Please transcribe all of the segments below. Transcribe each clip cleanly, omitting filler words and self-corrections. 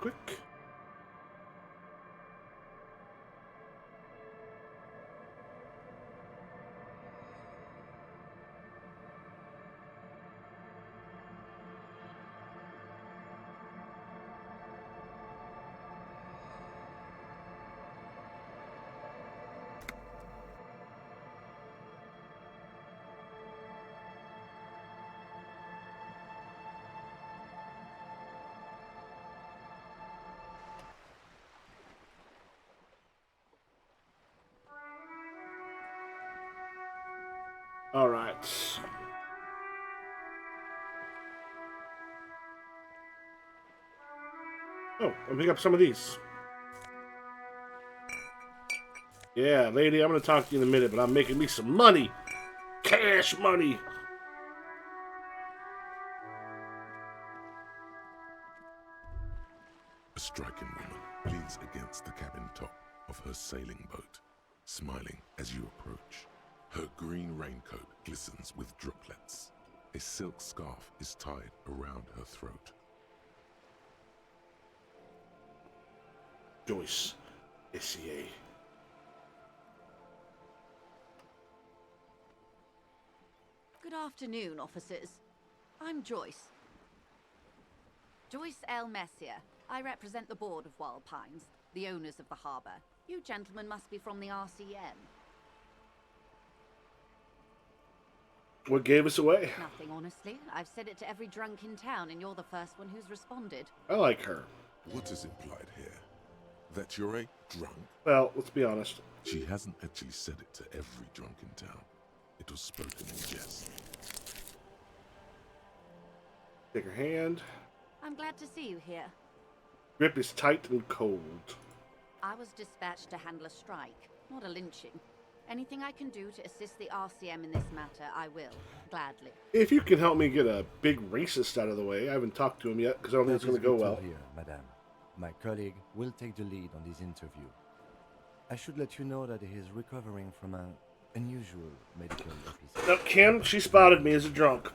real quick. All right. Oh, I'll pick up some of these. Yeah, lady, I'm gonna talk to you in a minute, but I'm making me some money. Cash money. A striking woman leans against the cabin top of her sailing boat, smiling as you approach. Her green raincoat glistens with droplets. A silk scarf is tied around her throat. Joyce, SCA. Good afternoon, officers. I'm Joyce. Joyce L. Messier. I represent the board of Wild Pines, the owners of the harbour. You gentlemen must be from the RCM. What gave us away? Nothing, honestly. I've said it to every drunk in town, and you're the first one who's responded. I like her. What is implied here? That you're a drunk? Well, let's be honest. She hasn't actually said it to every drunk in town. It was spoken in jest. Take her hand. I'm glad to see you here. Grip is tight and cold. I was dispatched to handle a strike, not a lynching. Anything I can do to assist the RCM in this matter, I will, gladly. If you can help me get a big racist out of the way, I haven't talked to him yet because I don't think it's going to go well. Here, madame. My colleague will take the lead on this interview. I should let you know that he is recovering from an unusual medical episode. Now, Kim, she spotted me as a drunk.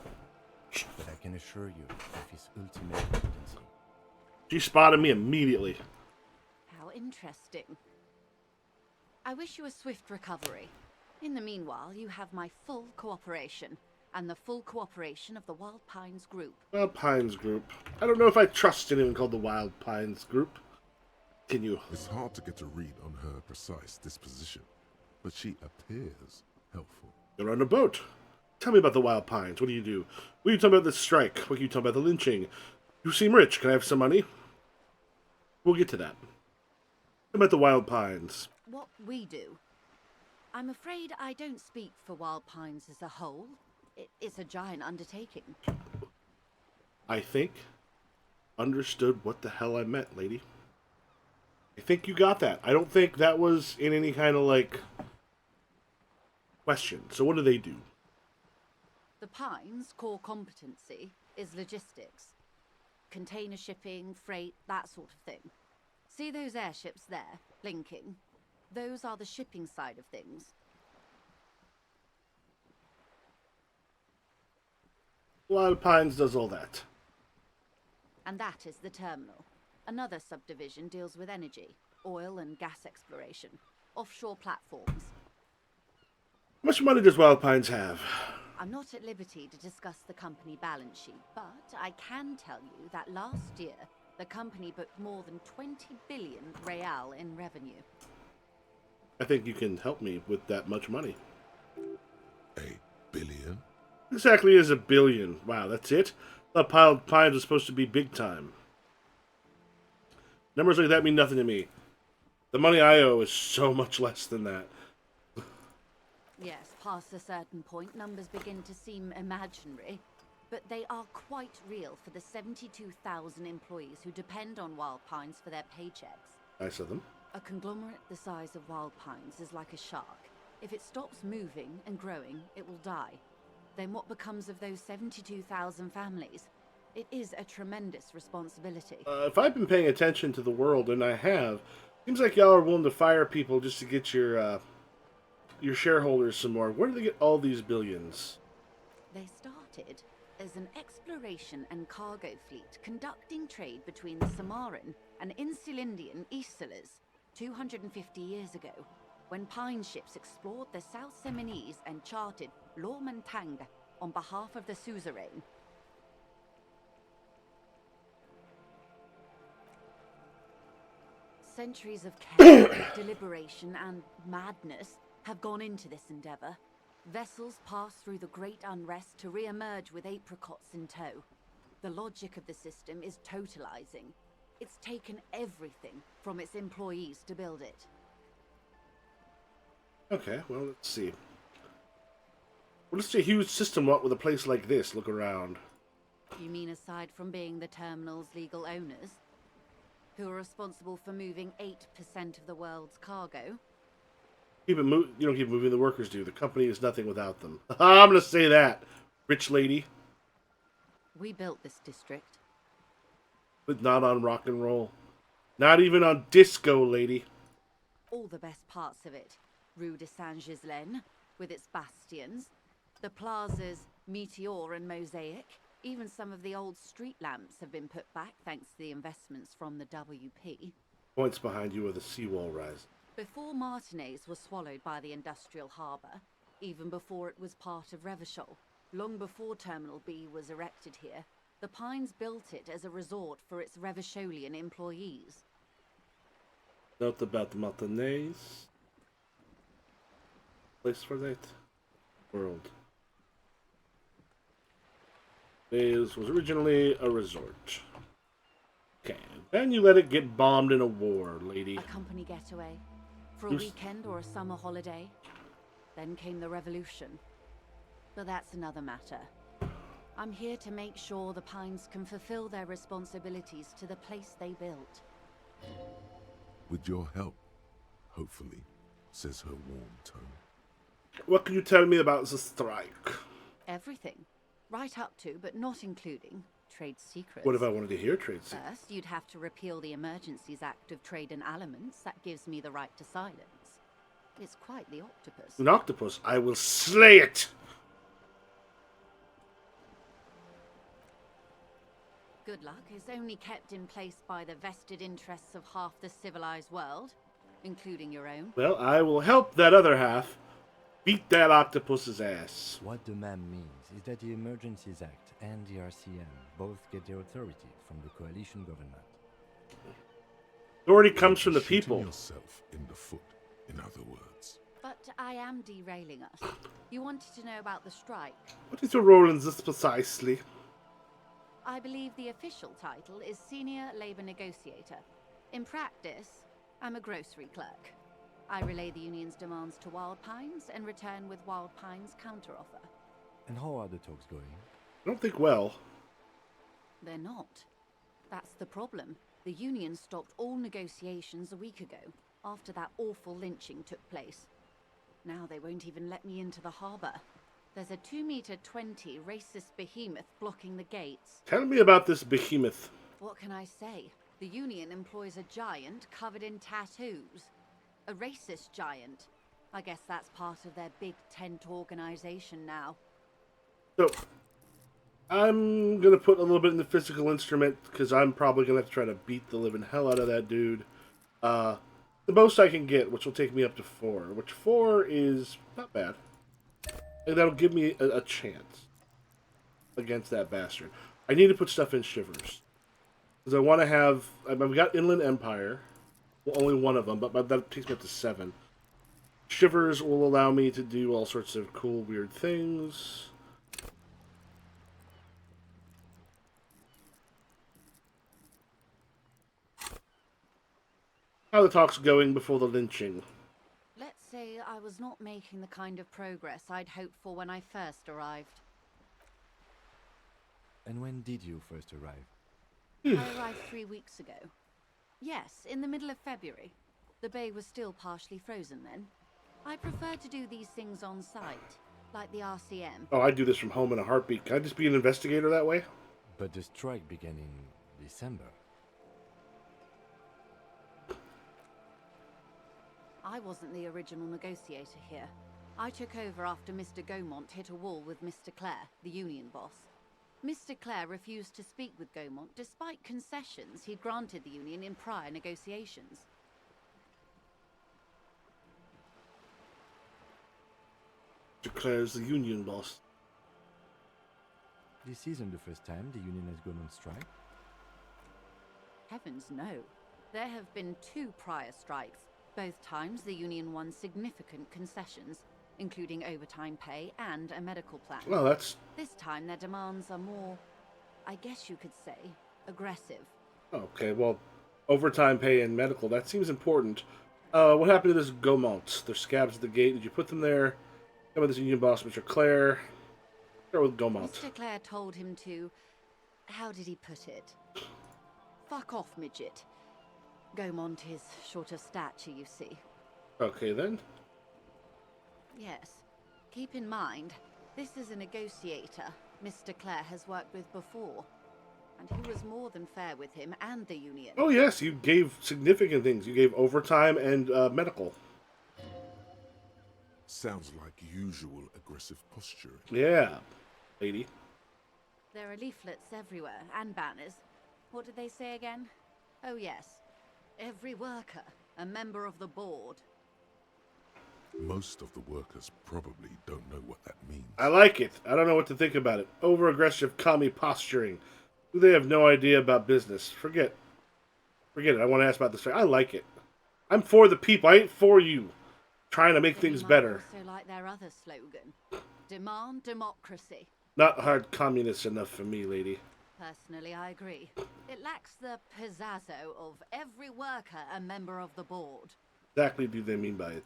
But I can assure you of his ultimate competency. She spotted me immediately. How interesting. I wish you a swift recovery. In the meanwhile, you have my full cooperation, and the full cooperation of the Wild Pines Group. Wild Pines Group. I don't know if I trust anyone called the Wild Pines Group. Can you? It's hard to get a read on her precise disposition, but she appears helpful. You're on a boat. Tell me about the Wild Pines. What do you do? What are you talking about the strike? What are you talking about the lynching? You seem rich. Can I have some money? We'll get to that. What about the Wild Pines? What we do. I'm afraid I don't speak for Wild Pines as a whole. It's a giant undertaking. I think understood what the hell I meant, lady. I think you got that. I don't think that was in any kind of, like, question. So what do they do? The Pines' core competency is logistics. Container shipping, freight, that sort of thing. See those airships there, blinking? Those are the shipping side of things. Wild Pines does all that. And that is the terminal. Another subdivision deals with energy, oil and gas exploration, offshore platforms. How much money does Wild Pines have? I'm not at liberty to discuss the company balance sheet, but I can tell you that last year, the company booked more than 20 billion real in revenue. I think you can help me with that much money. A billion? Exactly is a billion. Wow, that's it? I thought Wild Pines was supposed to be big time. Numbers like that mean nothing to me. The money I owe is so much less than that. Yes, past a certain point, numbers begin to seem imaginary. But they are quite real for the 72,000 employees who depend on Wild Pines for their paychecks. Nice of them. A conglomerate the size of Wild Pines is like a shark. If it stops moving and growing, it will die. Then what becomes of those 72,000 families? It is a tremendous responsibility. If I've been paying attention to the world, and I have, seems like y'all are willing to fire people just to get your shareholders some more. Where do they get all these billions? They started There's an exploration and cargo fleet conducting trade between the Samaran and Insulindian Isolas 250 years ago, when Pine ships explored the South Seminese and charted Lormantang on behalf of the suzerain. Centuries of care, deliberation, and madness have gone into this endeavor. Vessels pass through the great unrest to re-emerge with apricots in tow. The logic of the system is totalizing. It's taken everything from its employees to build it. Okay, well, let's see. What does a huge system want with a place like this? Look around. You mean aside from being the terminal's legal owners? Who are responsible for moving 8% of the world's cargo? You don't keep moving, the workers do. The company is nothing without them. I'm gonna say that, rich lady. We built this district. But not on rock and roll. Not even on disco, lady. All the best parts of it. Rue de Saint-Ghislain, with its bastions. The plazas Meteor and Mosaic. Even some of the old street lamps have been put back thanks to the investments from the WP. Points behind you are the seawall rising. Before Martinez was swallowed by the industrial harbour, even before it was part of Revachol, long before Terminal B was erected here, the Pines built it as a resort for its Revacholian employees. Note about the Martinez. Place for that world. This was originally a resort. Okay, then you let it get bombed in a war, lady. A company getaway. For a weekend or a summer holiday. Then came the revolution. But that's another matter. I'm here to make sure the Pines can fulfill their responsibilities to the place they built. With your help, hopefully, says her warm tone. What can you tell me about the strike? Everything. Right up to, but not including, trade secrets. What if I wanted to hear trade secrets? First, you'd have to repeal the Emergencies Act of Trade and Aliments. That gives me the right to silence. It's quite the octopus. An octopus? I will slay it! Good luck is only kept in place by the vested interests of half the civilized world, including your own. Well, I will help that other half beat that octopus's ass. What the ma'am means is that the Emergencies Act and the RCM both get their authority from the coalition government. Authority comes from the Shooting people. yourself in the foot, in other words. But I am derailing us. You wanted to know about the strike. What is your role in this precisely? I believe the official title is Senior Labor Negotiator. In practice, I'm a grocery clerk. I relay the union's demands to Wild Pines and return with Wild Pines' counteroffer. And how are the talks going? I don't think well. They're not. That's the problem. The union stopped all negotiations a week ago, after that awful lynching took place. Now they won't even let me into the harbour. There's a 2-meter 20 racist behemoth blocking the gates. Tell me about this behemoth. What can I say? The union employs a giant covered in tattoos. A racist giant. I guess that's part of their big tent organization now. So, I'm gonna put a little bit in the physical instrument, because I'm probably gonna have to try to beat the living hell out of that dude. The most I can get, which will take me up to 4, which 4 is not bad. And that'll give me a chance against that bastard. I need to put stuff in Shivers. Because I want to have... I've got Inland Empire. Well, only one of them, but that takes me up to 7. Shivers will allow me to do all sorts of cool, weird things. How are the talks going before the lynching? Let's say I was not making the kind of progress I'd hoped for when I first arrived. And when did you first arrive? I arrived 3 weeks ago. Yes, in the middle of February. The bay was still partially frozen then. I prefer to do these things on site, like the RCM. Oh, I do this from home in a heartbeat. Can I just be an investigator that way? But the strike began in December. I wasn't the original negotiator here. I took over after Mr. Gaumont hit a wall with Mr. Clare, the union boss. Mr. Clare refused to speak with Gaumont despite concessions he'd granted the Union in prior negotiations. Declares the Union boss. This isn't the first time the Union has gone on strike. Heavens no. There have been 2 prior strikes. Both times the Union won significant concessions, including overtime pay and a medical plan. Well, that's... This time their demands are more, I guess you could say, aggressive. Okay, well, overtime pay and medical, that seems important. What happened to this Gaumont? There's scabs at the gate. Did you put them there? How about this Union boss, Mr. Clare? Start with Gaumont. Mr. Clare told him to... How did he put it? Fuck off, midget. Gaumont is short of stature, you see. Okay, then. Yes. Keep in mind, this is a negotiator Mr. Clare has worked with before, and who was more than fair with him and the Union. Oh, yes, you gave significant things. You gave overtime and medical. Sounds like usual aggressive posturing. Yeah, lady. There are leaflets everywhere, and banners. What did they say again? Oh yes. Every worker, a member of the board. Most of the workers probably don't know what that means. I like it. I don't know what to think about it. Over-aggressive commie posturing. They have no idea about business. Forget it. I want to ask about this. I like it. I'm for the people. I ain't for you. Trying to make They things might better. Also like their other slogan. Demand democracy. Not hard communist enough for me, lady. Personally, I agree. It lacks the pizzazzo of every worker a member of the board. Exactly do they mean by it?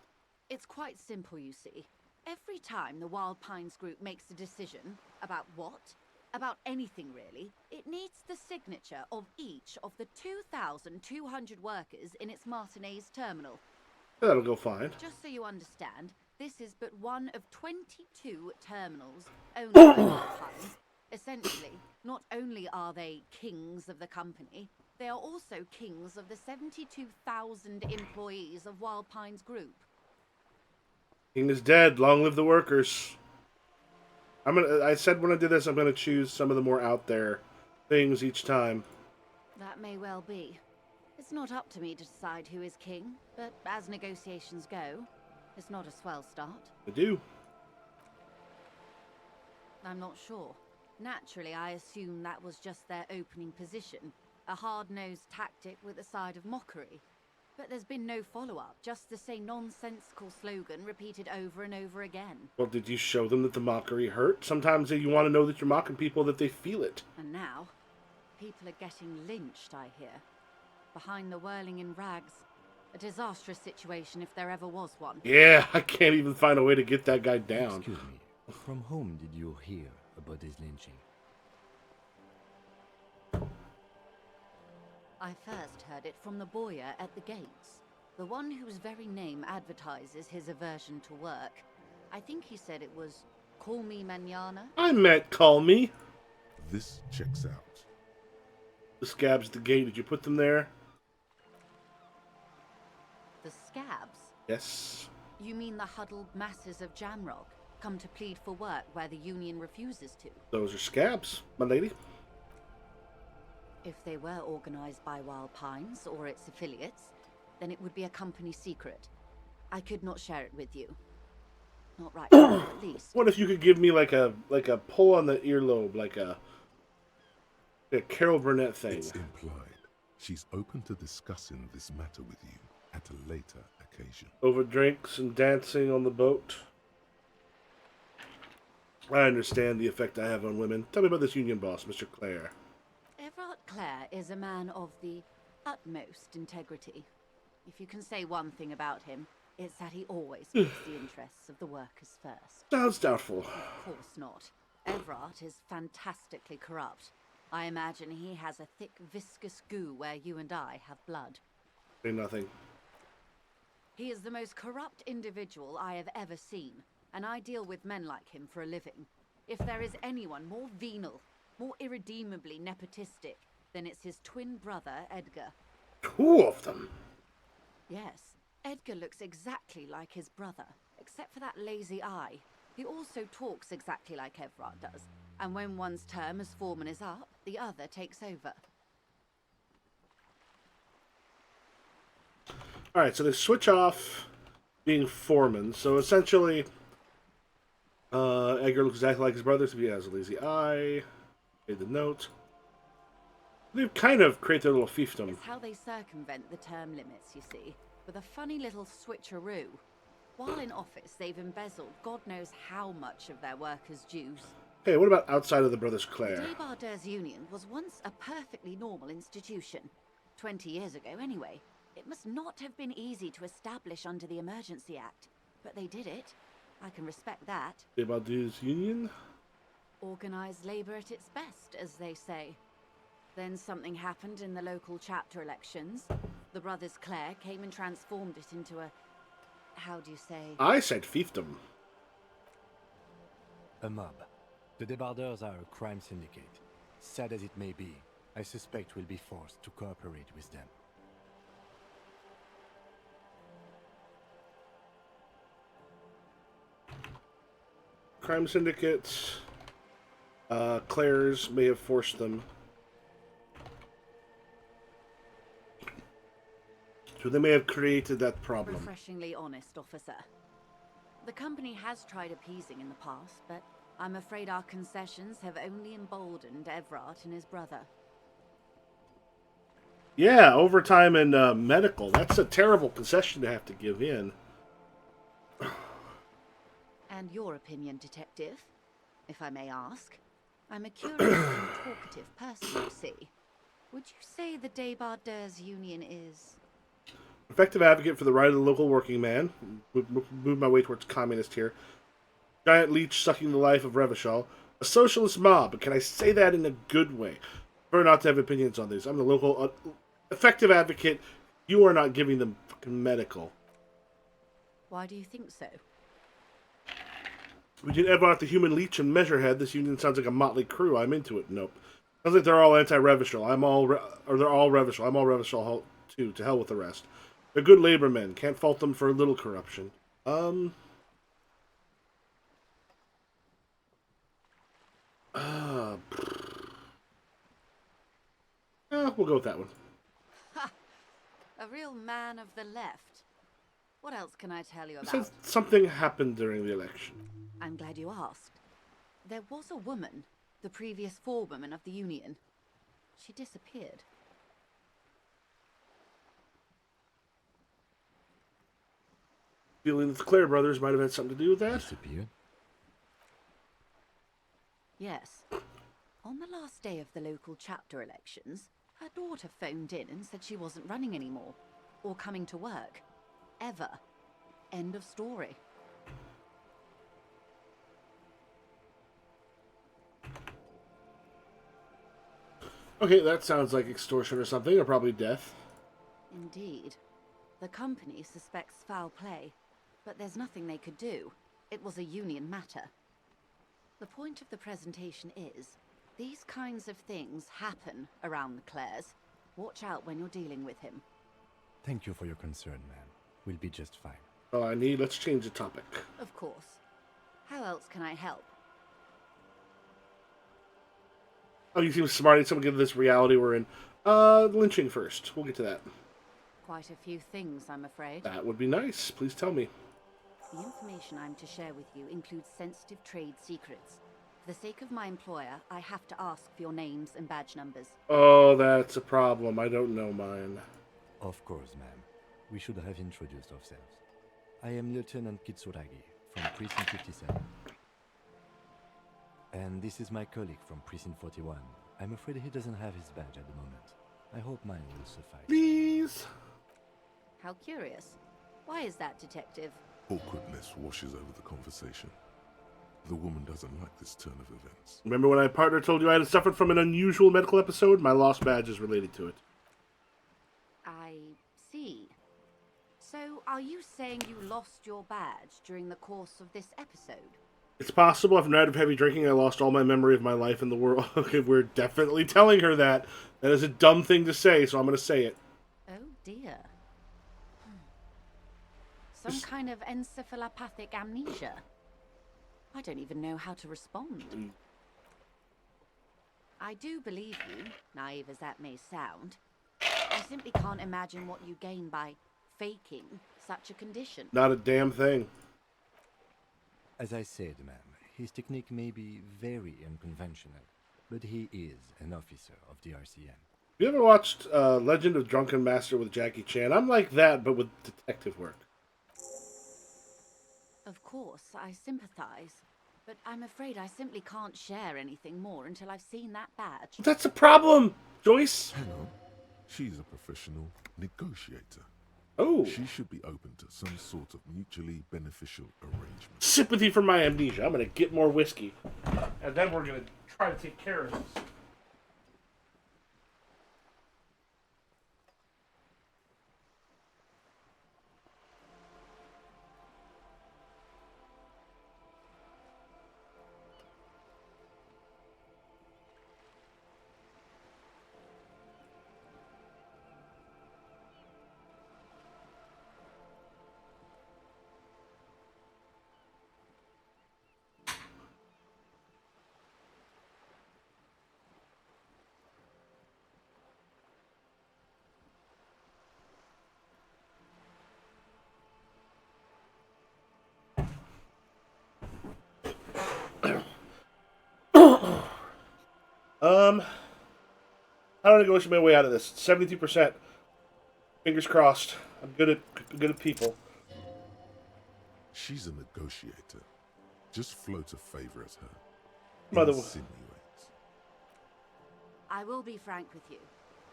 It's quite simple, you see. Every time the Wild Pines group makes a decision about what? About anything really, it needs the signature of each of the 2,200 workers in its Martinez terminal. That'll go fine. Just so you understand, this is but one of 22 terminals owned by Wild Pines. Essentially, not only are they kings of the company, they are also kings of the 72,000 employees of Wild Pines Group. King is dead. Long live the workers. I said when I did this, I'm gonna choose some of the more out there things each time. That may well be. It's not up to me to decide who is king, but as negotiations go, it's not a swell start. I do. I'm not sure. Naturally, I assume that was just their opening position, a hard-nosed tactic with a side of mockery. But there's been no follow-up, just the same nonsensical slogan repeated over and over again. Well, did you show them that the mockery hurt? Sometimes you want to know that you're mocking people, that they feel it. And now, people are getting lynched, I hear. Behind the whirling in rags. A disastrous situation if there ever was one. Yeah, I can't even find a way to get that guy down. Excuse me. From whom did you hear about this lynching? I first heard it from the bowyer at the gates. The one whose very name advertises his aversion to work. I think he said it was, "Call me mañana." I meant call me. This checks out. The scabs at the gate, did you put them there? The scabs? Yes. You mean the huddled masses of Jamrock, come to plead for work where the Union refuses to? Those are scabs, my lady. If they were organized by Wild Pines or its affiliates, then it would be a company secret. I could not share it with you. Not right now, at least. What if you could give me like a pull on the earlobe, like a Carol Burnett thing? It's implied. She's open to discussing this matter with you at a later occasion. Over drinks and dancing on the boat. I understand the effect I have on women. Tell me about this Union boss, Mr. Clare. Everard Clare is a man of the utmost integrity. If you can say one thing about him, it's that he always puts the interests of the workers first. Sounds doubtful. Of course not. Everard is fantastically corrupt. I imagine he has a thick, viscous goo where you and I have blood. Say nothing. He is the most corrupt individual I have ever seen, and I deal with men like him for a living. If there is anyone more venal, more irredeemably nepotistic, then it's his twin brother, Edgar. 2 of them. Yes, Edgar looks exactly like his brother, except for that lazy eye. He also talks exactly like Everard does. And when one's term as foreman is up, the other takes over. Alright, so they switch off being foreman. So essentially, Edgar looks exactly like his brother, so he has a lazy eye. Made the note. They kind of create their little fiefdom. It's how they circumvent the term limits, you see, with a funny little switcheroo. While in office, they've embezzled God knows how much of their workers' dues. Hey, what about outside of the Brothers The Clare? Débardeurs Union was once a perfectly normal institution. 20 years ago, anyway. It must not have been easy to establish under the Emergency Act, but they did it. I can respect that. Débardeurs Union? Organized labor at its best, as they say. Then something happened in the local chapter elections. The Brothers Clare came and transformed it into a... how do you say? I said fiefdom. A mob. The Débardeurs are a crime syndicate. Sad as it may be, I suspect we'll be forced to cooperate with them. Crime syndicates. Claire's may have forced them. So they may have created that problem. Refreshingly honest, officer. The company has tried appeasing in the past, but I'm afraid our concessions have only emboldened Evrart and his brother. Yeah, overtime and medical. That's a terrible concession to have to give in. And your opinion, detective, if I may ask? I'm a curious and talkative person, you see. Would you say the Débardeurs Union is... Effective advocate for the right of the local working man. Move my way towards communist here. Giant leech sucking the life of Revachol. A socialist mob, but can I say that in a good way? Prefer not to have opinions on these. I'm the local effective advocate. You are not giving them fucking medical. Why do you think so? Between Evrart the human leech and Measurehead, this union sounds like a motley crew. I'm into it. Nope. Sounds like they're all anti-Revachol. They're all Revachol. I'm all Revachol too. To hell with the rest. They're good labor men. Can't fault them for a little corruption. We'll go with that one. Ha! A real man of the left. What else can I tell you It about? says something happened during the election. I'm glad you asked. There was a woman, the previous forewoman of the Union. She disappeared. Feeling that the Clare brothers might have had something to do with that? Disappeared? Yes. On the last day of the local chapter elections, her daughter phoned in and said she wasn't running anymore. Or coming to work. Ever. End of story. Okay, that sounds like extortion or something, or probably death. Indeed. The company suspects foul play, but there's nothing they could do. It was a union matter. The point of the presentation is, these kinds of things happen around the Clares. Watch out when you're dealing with him. Thank you for your concern, ma'am. We'll be just fine. All I need, let's change the topic. Of course. How else can I help? Oh, you seem smart. I need someone to get this reality we're in. Lynching first. We'll get to that. Quite a few things, I'm afraid. That would be nice. Please tell me. The information I'm to share with you includes sensitive trade secrets. For the sake of my employer, I have to ask for your names and badge numbers. Oh, that's a problem. I don't know mine. Of course, ma'am. We should have introduced ourselves. I am Lieutenant Kitsuragi from Precinct 57. And this is my colleague from Precinct 41. I'm afraid he doesn't have his badge at the moment. I hope mine will suffice. Please. How curious. Why is that, Detective? Awkwardness washes over the conversation. The woman doesn't like this turn of events. Remember when my partner told you I had suffered from an unusual medical episode? My lost badge is related to it. I see. So, are you saying you lost your badge during the course of this episode? It's possible. After a night of heavy drinking, I lost all my memory of my life in the world. Okay, we're definitely telling her that. That is a dumb thing to say, so I'm going to say it. Oh dear. Some kind of encephalopathic amnesia. I don't even know how to respond. I do believe you, naive as that may sound. I simply can't imagine what you gain by faking such a condition. Not a damn thing. As I said, ma'am, his technique may be very unconventional, but he is an officer of the RCM. You ever watched Legend of Drunken Master with Jackie Chan? I'm like that, but with detective work. Of course, I sympathize. But I'm afraid I simply can't share anything more until I've seen that badge. That's a problem, Joyce. Hang on. She's a professional negotiator. Oh, She should be open to some sort of mutually beneficial arrangement. sympathy for my amnesia. I'm gonna get more whiskey, and then we're gonna try to take care of this. How do I negotiate my way out of this? 72%. Fingers crossed. I'm good at people. She's a negotiator. Just float a favor at her. Mother- Insinuates. I will be frank with you.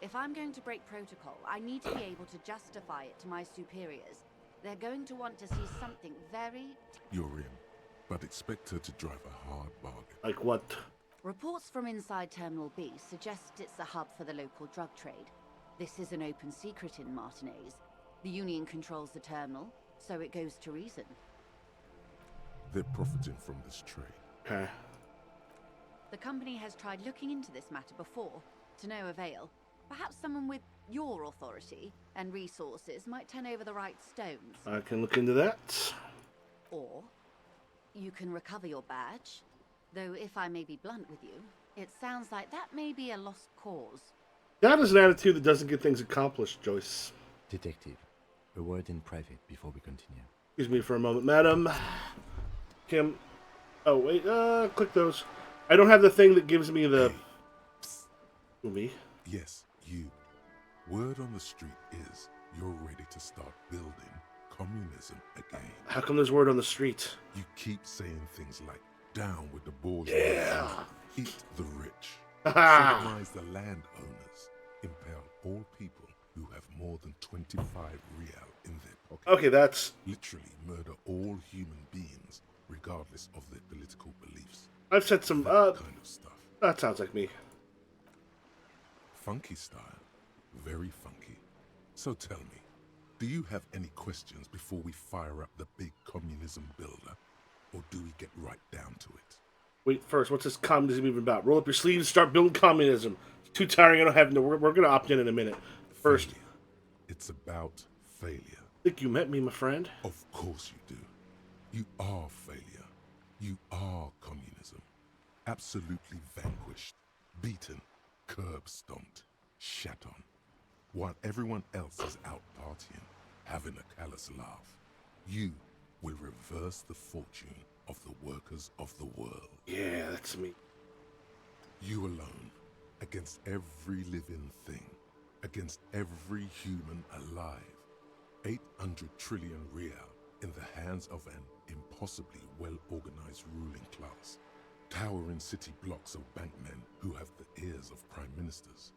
If I'm going to break protocol, I need to be able to justify it to my superiors. They're going to want to see something very... You're in, but expect her to drive a hard bargain. Like what? Reports from inside Terminal B suggest it's a hub for the local drug trade. This is an open secret in Martinez. The Union controls the terminal, so it goes to reason. They're profiting from this trade. Okay. The company has tried looking into this matter before, to no avail. Perhaps someone with your authority and resources might turn over the right stones. I can look into that. Or you can recover your badge. Though if I may be blunt with you, it sounds like that may be a lost cause. That is an attitude that doesn't get things accomplished, Joyce. Detective, a word in private before we continue. Excuse me for a moment, madam. Kim. Oh, wait. Click those. I don't have the thing that gives me the... Who, me? Yes, you. Word on the street is you're ready to start building communism again. How come there's word on the street? You keep saying things like, down with the bourgeois, Yeah. eat the rich, Ha-ha. sodomize the landowners, impale all people who have more than 25 real in their pocket. Okay, that's... Literally murder all human beings, regardless of their political beliefs. I've said some... That kind of stuff. That sounds like me. Funky style. Very funky. So tell me, do you have any questions before we fire up the big communism builder? Or do we get right down to it? Wait, first, what's this communism even about? Roll up your sleeves and start building communism. It's too tiring. I don't have no... We're going to opt in a minute. First, Failure. It's about failure. think you met me, my friend? Of course you do. You are failure. You are communism. Absolutely vanquished, beaten, curb stomped, shat on. While everyone else is out partying, having a callous laugh, you will reverse the fortune of the workers of the world. Yeah, that's me. You alone, against every living thing, against every human alive. 800 trillion real in the hands of an impossibly well-organized ruling class. Towering city blocks of bankmen who have the ears of prime ministers.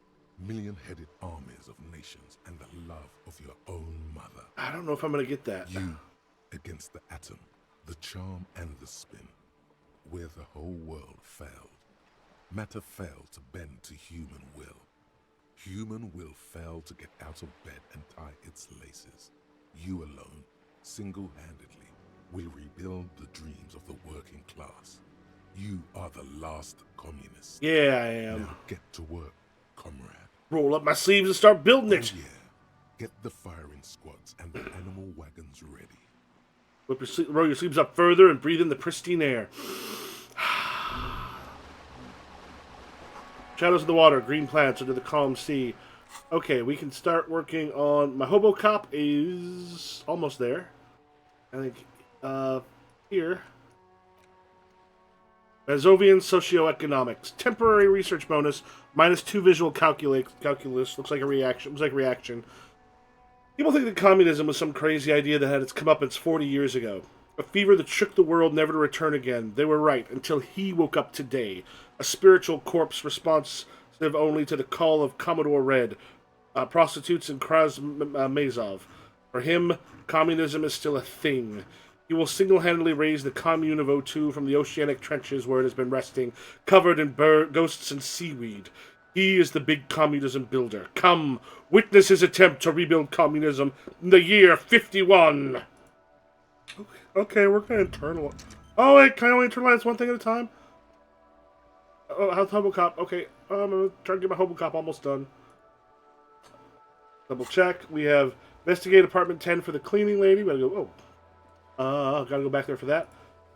Million-headed armies of nations and the love of your own mother. I don't know if I'm going to get that. You against the atom, the charm and the spin, where the whole world failed. Matter failed to bend to human will. Human will failed to get out of bed and tie its laces. You alone, single-handedly, will rebuild the dreams of the working class. You are the last communist. Yeah, I am. Now get to work, comrade. Roll up my sleeves and start building it. Oh, yeah. Get the firing squads and the animal wagons ready. Roll your sleeves up further and breathe in the pristine air. Shadows of the water, green plants under the calm sea. Okay, we can start working on... My hobo cop is almost there. I think, here. Mazovian socioeconomics. Temporary research bonus, -2 visual calculus. Looks like a reaction. Looks like reaction. People think that communism was some crazy idea that had its comeuppance 40 years ago. A fever that shook the world never to return again. They were right, until he woke up today. A spiritual corpse responsive only to the call of Commodore Red, prostitutes and Mazov. For him, communism is still a thing. He will single-handedly raise the commune of O2 from the oceanic trenches where it has been resting, covered in ghosts and seaweed. He is the big communism builder. Come, witness his attempt to rebuild communism in the year 51. Okay, we're gonna internalize. Oh wait, can I only internalize one thing at a time? Oh, how's Hobocop? Okay, I'm gonna try to get my Hobocop almost done. Double check. We have investigate apartment 10 for the cleaning lady. Gotta go. Gotta go back there for that.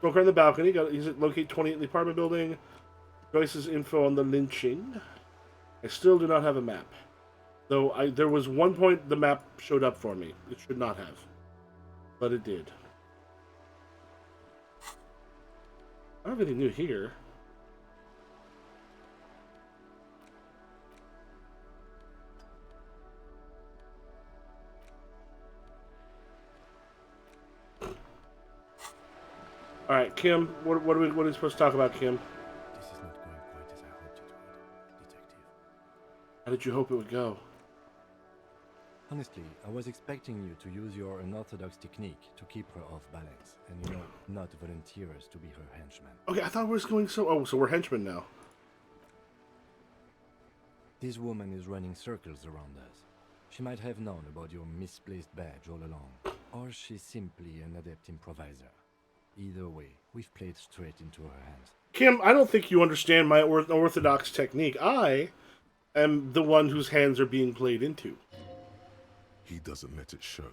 Broker on the balcony. Gotta locate 28 in the apartment building. Joyce's info on the lynching. I still do not have a map. Though there was one point the map showed up for me. It should not have. But it did. I don't have anything new here. Alright, Kim, what are we supposed to talk about, Kim? This is not going quite as I hoped it would, Detective. How did you hope it would go? Honestly, I was expecting you to use your unorthodox technique to keep her off balance, and not volunteer us to be her henchmen. Okay, I thought we were going so... Oh, so we're henchmen now. This woman is running circles around us. She might have known about your misplaced badge all along, or she's simply an adept improviser. Either way, we've played straight into her hands. Kim, I don't think you understand my orthodox technique. I am the one whose hands are being played into. He doesn't let it show,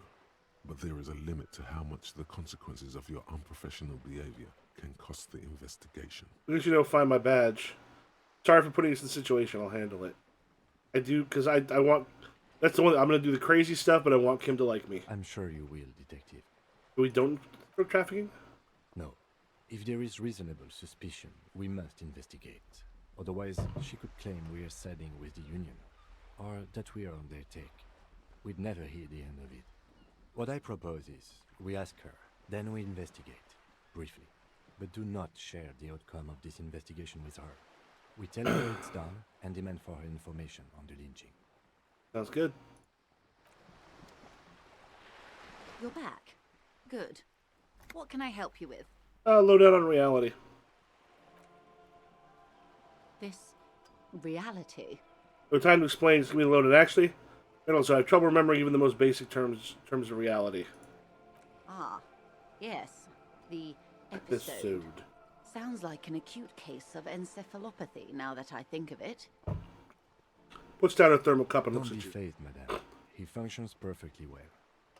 but there is a limit to how much the consequences of your unprofessional behavior can cost the investigation. At least you know, find my badge. Sorry for putting us in the situation. I'll handle it. I do, because I want... That's the one... I'm going to do the crazy stuff, but I want Kim to like me. I'm sure you will, Detective. We don't drug trafficking? No. If there is reasonable suspicion, we must investigate. Otherwise, she could claim we are siding with the Union, or that we are on their take. We'd never hear the end of it. What I propose is, we ask her, then we investigate, briefly. But do not share the outcome of this investigation with her. We tell her it's done, and demand for her information on the lynching. Sounds good. You're back. Good. What can I help you with? Low down on reality. This reality. No time to explain. It's going to be loaded. Actually, and also I have trouble remembering even the most basic terms of reality. Ah, yes. The episode. Episode. Sounds like an acute case of encephalopathy, now that I think of it. Puts down a thermal cup and Don't looks be at you. phased, madame. He functions perfectly well.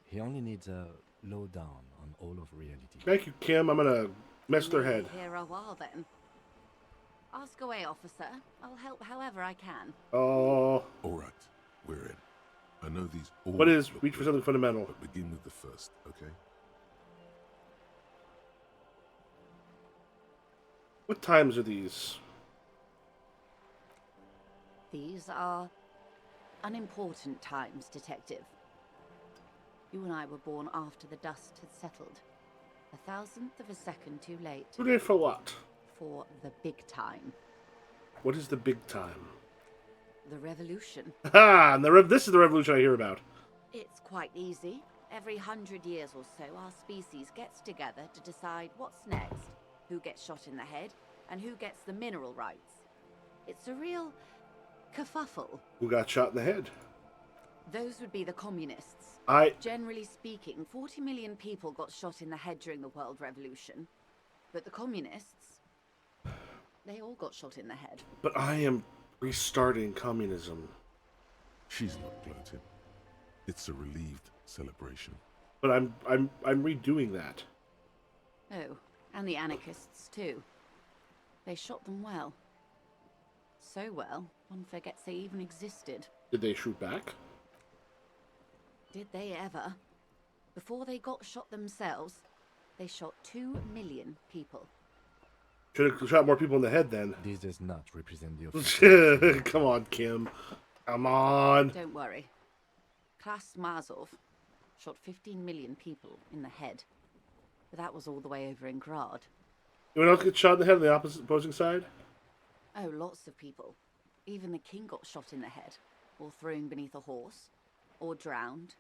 He only needs a lowdown on all of reality. Thank you, Kim. I'm going to mess with their head. Here a while then. Ask away, officer. I'll help however I can. Oh. All right, we're in. I know these all... What is look reach for good, something fundamental? but begin with the first, okay? What times are these? These are unimportant times, Detective. You and I were born after the dust had settled. 1,000th of a second too late. Who did for what? For the big time. What is the big time? The revolution. Ha! And this is the revolution I hear about. It's quite easy. Every 100 years or so, our species gets together to decide what's next, who gets shot in the head, and who gets the mineral rights. It's a real kerfuffle. Who got shot in the head? Those would be the communists. Generally speaking, 40 million people got shot in the head during the World Revolution. But the communists, they all got shot in the head. But I am restarting communism. She's not gloating. It's a relieved celebration. But I'm redoing that. Oh, and the anarchists too. They shot them well. So well One forgets they even existed. Did they shoot back? Did they ever? Before they got shot themselves, they shot 2 million people. Should have shot more people in the head then. This does not represent the official. Come on, Kim. Come on. Don't worry. Klas Mazov shot 15 million people in the head. But that was all the way over in Grad. Anyone else get shot in the head on the opposing side? Oh, lots of people. Even the king got shot in the head, or thrown beneath a horse, or drowned.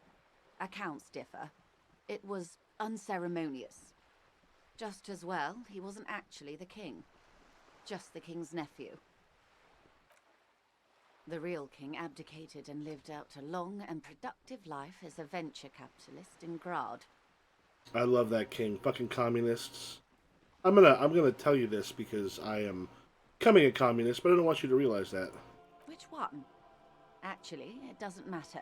Accounts differ. It was unceremonious. Just as well, he wasn't actually the king. Just the king's nephew. The real king abdicated and lived out a long and productive life as a venture capitalist in Grad. I love that king. Fucking communists. I'm gonna tell you this because I am becoming a communist, but I don't want you to realize that. Which one? Actually, it doesn't matter.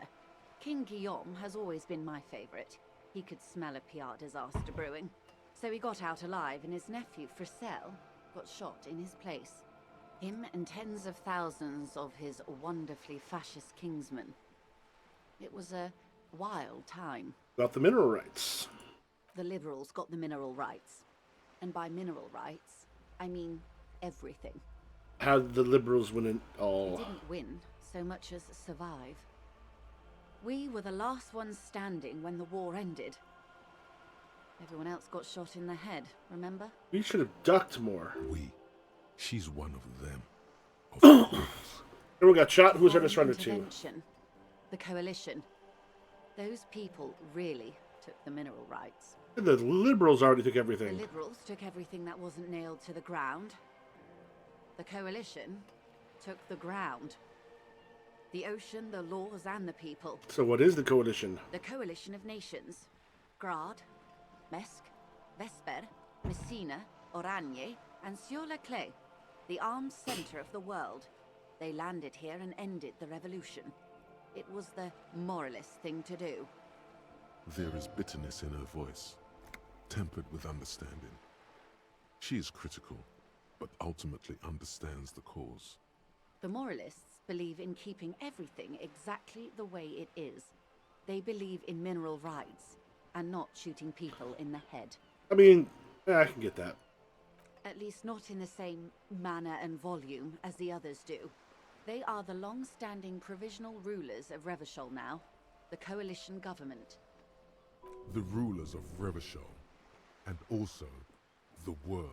King Guillaume has always been my favorite. He could smell a PR disaster brewing. So he got out alive, and his nephew, Fricelle, got shot in his place. Him and tens of thousands of his wonderfully fascist kingsmen. It was a wild time. About the mineral rights. The liberals got the mineral rights. And by mineral rights, I mean everything. How did the liberals win it They all? didn't win so much as survive. We were the last ones standing when the war ended. Everyone else got shot in the head, remember? We should have ducked more. She's one of them. Of course. Everyone got shot. Who's there to Foreign surrender to? intervention, the coalition. Those people really took the mineral rights. The liberals already took The everything. liberals took everything that wasn't nailed to the ground. The coalition took the ground. The ocean, the laws, and the people. So what is the coalition? The coalition of nations. Grad, Mesk, Vesper, Messina, Oranje, and Sur-le-Clay. The armed center of the world. They landed here and ended the revolution. It was the moralist thing to do. There is bitterness in her voice, tempered with understanding. She is critical, but ultimately understands the cause. The moralists believe in keeping everything exactly the way it is. They believe in mineral rights, and not shooting people in the head. I mean, I can get that. At least not in the same manner and volume as the others do. They are the long-standing provisional rulers of Revachol now, the coalition government. The rulers of Revachol, and also the world.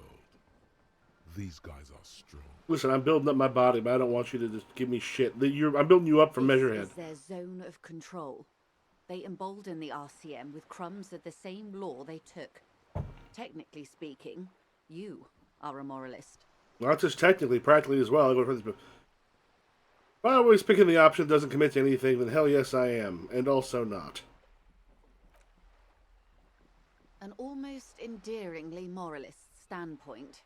These guys are strong. Listen, I'm building up my body, but I don't want you to just give me shit. I'm building you up for Measurehead. This is their zone of control. They embolden the RCM with crumbs of the same law they took. Technically speaking, you are a moralist. Not just technically, practically as well. If I always picking the option that doesn't commit to anything, then hell yes I am. And also not. An almost endearingly moralist standpoint.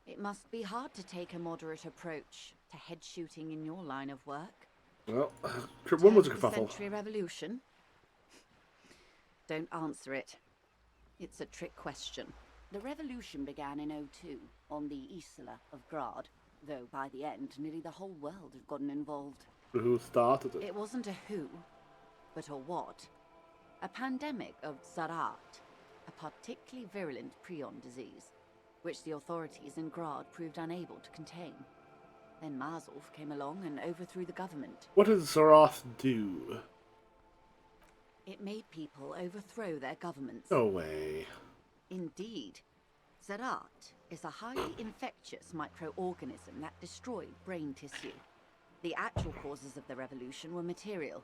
It must be hard to take a moderate approach to head shooting in your line of work. Well, one was a Turn of the kerfuffle. Century Revolution? Don't answer it. It's a trick question. The revolution began in '02 on the Isla of Grad, though by the end, nearly the whole world had gotten involved. Who started it? It wasn't a who, but a what. A pandemic of Zarat, a particularly virulent prion disease, which the authorities in Grad proved unable to contain. Then Mazov came along and overthrew the government. What did Zaroth do? It made people overthrow their governments. No way. Indeed. Zarat is a highly infectious microorganism that destroyed brain tissue. The actual causes of the revolution were material.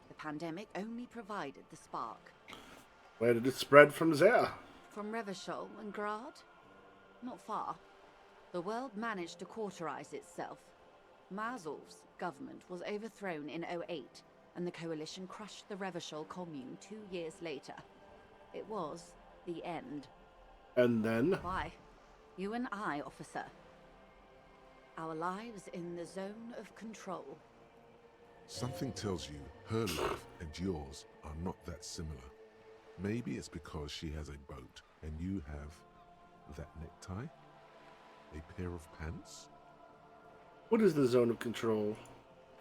The pandemic only provided the spark. Where did it spread from there? From Revachol and Grad? Not far. The world managed to cauterize itself. Mazov's government was overthrown in '08, and the coalition crushed the Revachol commune 2 years later. It was the end. And then? Why? You and I, officer. Our lives in the zone of control. Something tells you her life and yours are not that similar. Maybe it's because she has a boat and you have that necktie? A pair of pants? What is the zone of control?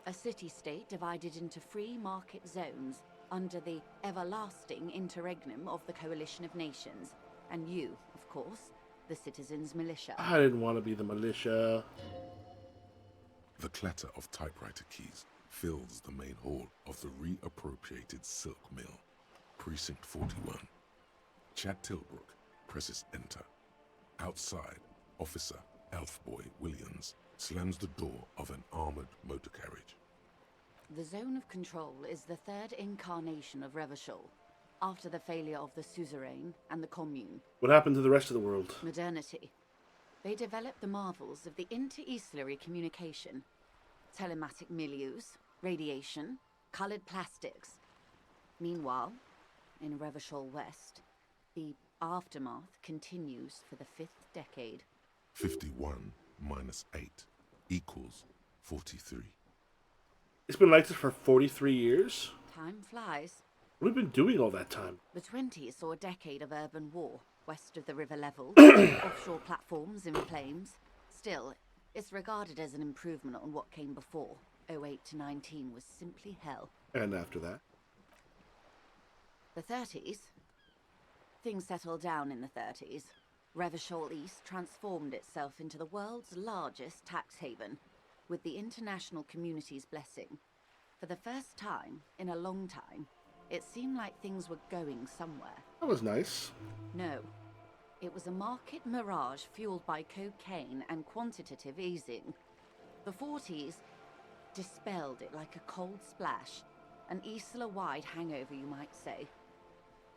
A city-state divided into free market zones under the everlasting interregnum of the Coalition of Nations. And you, of course, the citizens' militia. I didn't want to be the militia. The clatter of typewriter keys fills the main hall of the reappropriated silk mill. Precinct 41. Chad Tilbrook presses enter. Outside, Officer Elfboy Williams slams the door of an armored motor carriage. The zone of control is the third incarnation of Revachol, after the failure of the suzerain and the commune. What happened to the rest of the world? Modernity. They developed the marvels of the inter-eastlery communication, telematic milieus, radiation, colored plastics. Meanwhile, in Revachol West, the aftermath continues for the 5th decade. 51 minus 8 equals 43. It's been like this for 43 years? Time flies. What have we been doing all that time? The 20s saw a decade of urban war, west of the river level, offshore platforms in flames. Still, it's regarded as an improvement on what came before. 08 to 19 was simply hell. And after that? The 30s? Things settled down in the 30s. Revachol East transformed itself into the world's largest tax haven, with the international community's blessing. For the first time in a long time, it seemed like things were going somewhere. That was nice. No. It was a market mirage fueled by cocaine and quantitative easing. The 40s dispelled it like a cold splash, an Isla-wide hangover, you might say.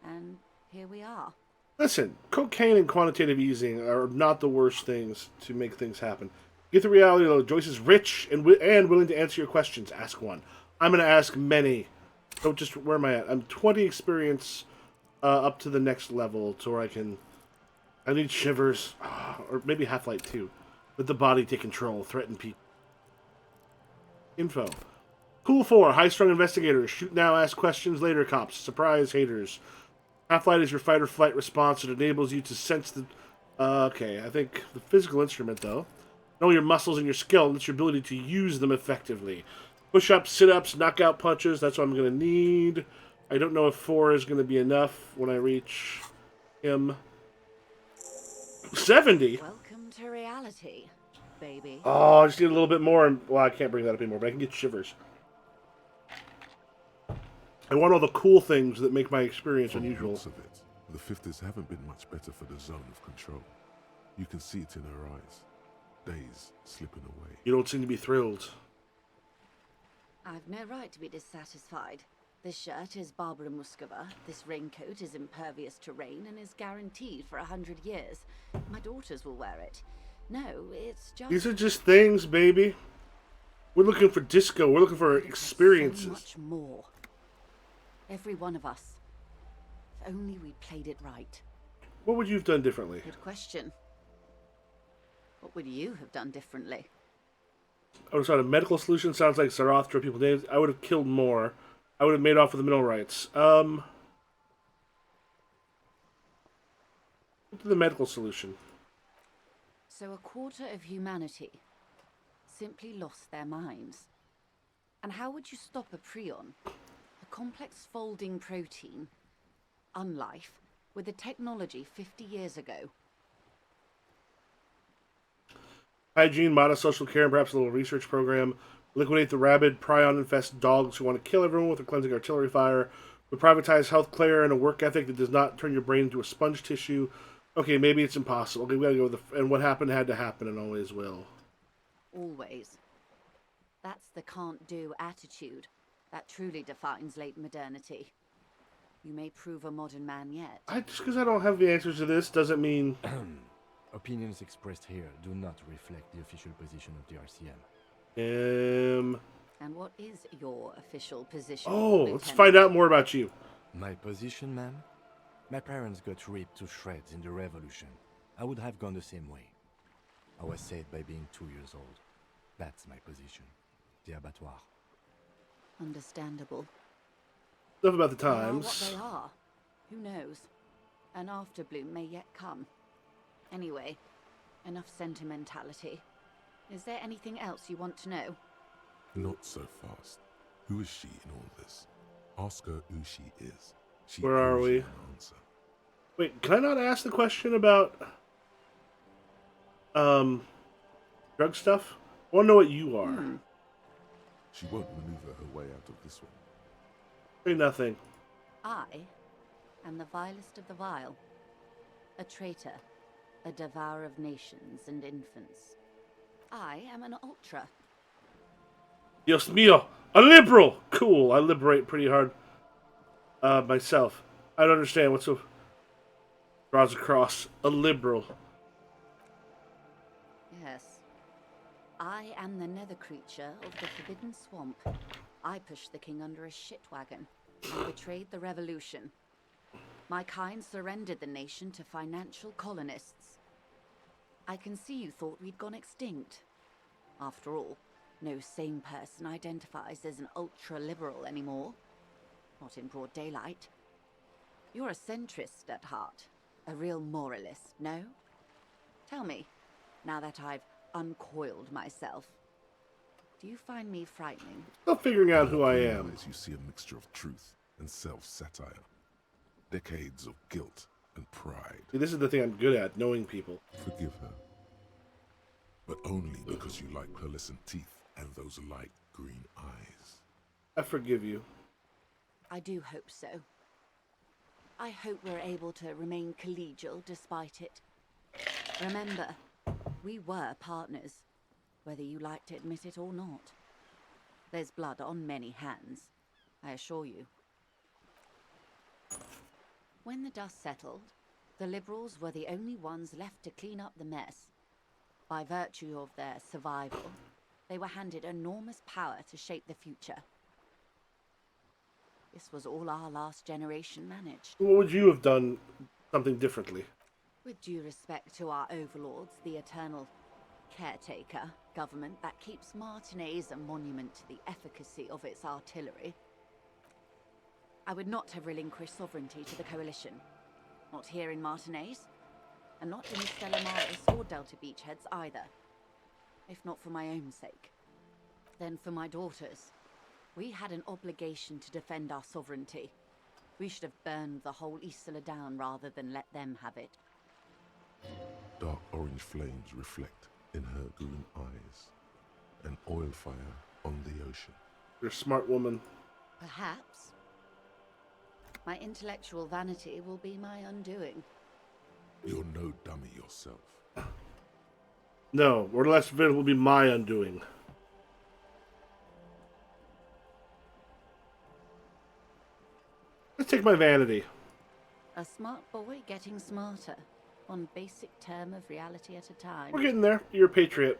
And here we are. Listen, cocaine and quantitative easing are not the worst things to make things happen. Get the reality, though. Joyce is rich and willing to answer your questions. Ask one. I'm going to ask many. So just, where am I at? I'm 20 experience up to the next level to where I need shivers. Or maybe Half-Light 2. Let the body take control. Threaten people. Info. Cool 4. High-strung investigators. Shoot now, ask questions later, cops. Surprise haters. Half-Light is your fight-or-flight response. It enables you to sense the... okay, I think the physical instrument, though. Know your muscles and your skill, and it's your ability to use them effectively. Push-ups, sit-ups, knockout punches, that's what I'm going to need. I don't know if 4 is going to be enough when I reach him. 70? Welcome to reality, baby. Oh, I just need a little bit more. Well, I can't bring that up anymore, but I can get shivers. I want all the cool things that make my experience From the unusual. looks of it, the 50s haven't been much better for the zone of control. You can see it in her eyes. Days slipping away. You don't seem to be thrilled. I've no right to be dissatisfied. This shirt is Barbara Muscova, this raincoat is impervious to rain and is guaranteed for 100 years. My daughters will wear it. No, it's just... These are just things, baby. We're looking for disco. We're looking for There's experiences. so much more. Every one of us. If only we'd played it right. What would you have done differently? Good question. What would you have done differently? I would have sought a medical solution. Sounds like Zarathra people names. I would have killed more. I would have made off with the mineral rights. What's the medical solution? So a quarter of humanity simply lost their minds. And how would you stop a prion? A complex folding protein, unlife, with a technology 50 years ago. Hygiene, modest social care, and perhaps a little research program. Liquidate the rabid, prion-infested dogs who want to kill everyone with a cleansing artillery fire. We privatize health care and a work ethic that does not turn your brain into a sponge tissue. Okay, maybe it's impossible. Okay, we gotta go with the... And what happened had to happen and always will. Always. That's the can't-do attitude that truly defines late modernity. You may prove a modern man yet. Just because I don't have the answers to this doesn't mean... Opinions expressed here do not reflect the official position of the RCM. And what is your official position? Oh, let's Lieutenant? find out more about you. My position, ma'am? My parents got ripped to shreds in the revolution. I would have gone the same way. I was saved by being 2 years old. That's my position. The abattoir. Understandable. Stuff about the They are times. what they are. Who knows? An afterbloom may yet come. Anyway, enough sentimentality. Is there anything else you want to know? Not so fast. Who is she in all this? Ask her who she is. She Where are owes you we? an answer. Wait, can I not ask the question about drug stuff? I want to know what you are. She won't maneuver her way out of this one. Say nothing. I am the vilest of the vile. A traitor. A devourer of nations and infants. I am an ultra. Dios mío, a liberal. Cool. I liberate pretty hard. Myself. I don't understand what's so. Draws across a liberal. Yes. I am the nether creature of the Forbidden Swamp. I pushed the king under a shit wagon and betrayed the revolution. My kind surrendered the nation to financial colonists. I can see you thought we'd gone extinct. After all, no sane person identifies as an ultra-liberal anymore. Not in broad daylight. You're a centrist at heart. A real moralist, no? Tell me, now that I've uncoiled myself, do you find me frightening? Still figuring out who I In her am. eyes, you see a mixture of truth and self-satire. Decades of guilt and pride. See, this is the thing I'm good at, knowing people. Forgive her. But only because you like pearlescent teeth and those light green eyes. I forgive you. I do hope so. I hope we're able to remain collegial despite it. Remember, we were partners, whether you like to admit it or not. There's blood on many hands, I assure you. When the dust settled, the Liberals were the only ones left to clean up the mess. By virtue of their survival, they were handed enormous power to shape the future. This was all our last generation managed. What would you have done something differently? With due respect to our overlords, the eternal caretaker government that keeps Martinaise a monument to the efficacy of its artillery, I would not have relinquished sovereignty to the Coalition. Not here in Martinaise, and not in Stella Maris or Delta Beachheads either. If not for my own sake, then for my daughters. We had an obligation to defend our sovereignty. We should have burned the whole Isola down rather than let them have it. Dark orange flames reflect in her green eyes. An oil fire on the ocean. You're a smart woman. Perhaps. My intellectual vanity will be my undoing. You're no dummy yourself. No, or the last event will be my undoing. Let's take my vanity. A smart boy getting smarter, one basic term of reality at a time. We're getting there. You're a patriot.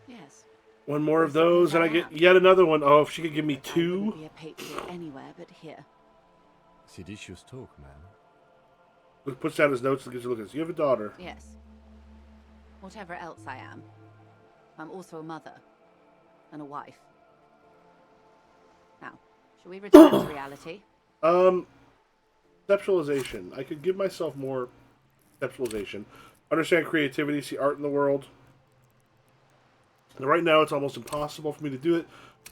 Yes. One more of those, and I get yet another one. Oh, if she could give me I two. wouldn't be a patriot anywhere but here. Seditious talk, man. Luke puts down his notes and gives a look at this. You have a daughter. Yes. Whatever else I am, I'm also a mother and a wife. Now, shall we return to reality? Conceptualization. I could give myself more conceptualization. Understand creativity, see art in the world. And right now, it's almost impossible for me to do it.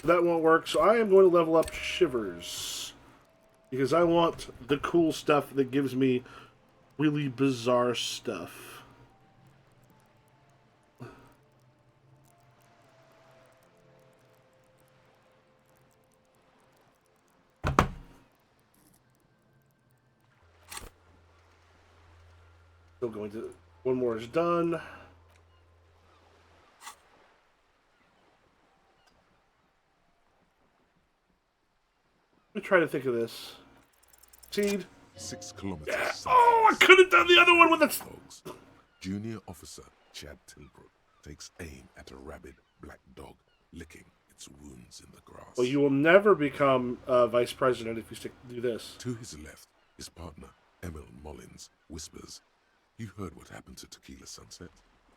That won't work, so I am going to level up Shivers. Because I want the cool stuff that gives me really bizarre stuff. Still going to... One more is done. Let me try to think of this. Seed. 6 kilometers Yeah. south. Oh, I could have done the other one with it. Dogs. Junior officer Chad Tilbrook takes aim at a rabid black dog, licking its wounds in the grass. Well, you will never become vice president if you do this. To his left, his partner, Emil Mullins, whispers, "You heard what happened to Tequila Sunset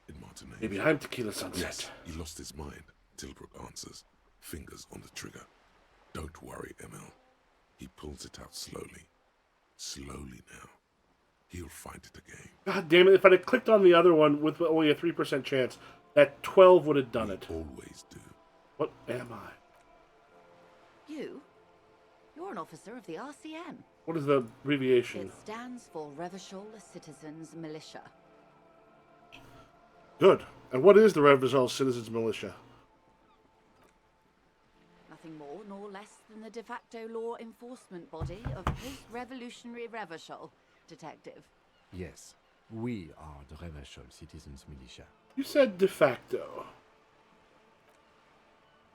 in Martinaise?" Maybe I'm Tequila Sunset. Yes, he lost his mind, Tilbrook answers, fingers on the trigger. "Don't worry, Emil." He pulls it out slowly. Slowly now. He'll find it again. God damn it, if I'd have clicked on the other one with only a 3% chance, That 12 would have done We it. always do. What am I? You? You're an officer of the RCM. What is the abbreviation? It stands for Revachol Citizens Militia. Good. And what is the Revachol Citizens Militia? Nothing more nor less than the de facto law enforcement body of post-revolutionary Revachol, Detective. Yes, we are the Revachol Citizens Militia. You said de facto.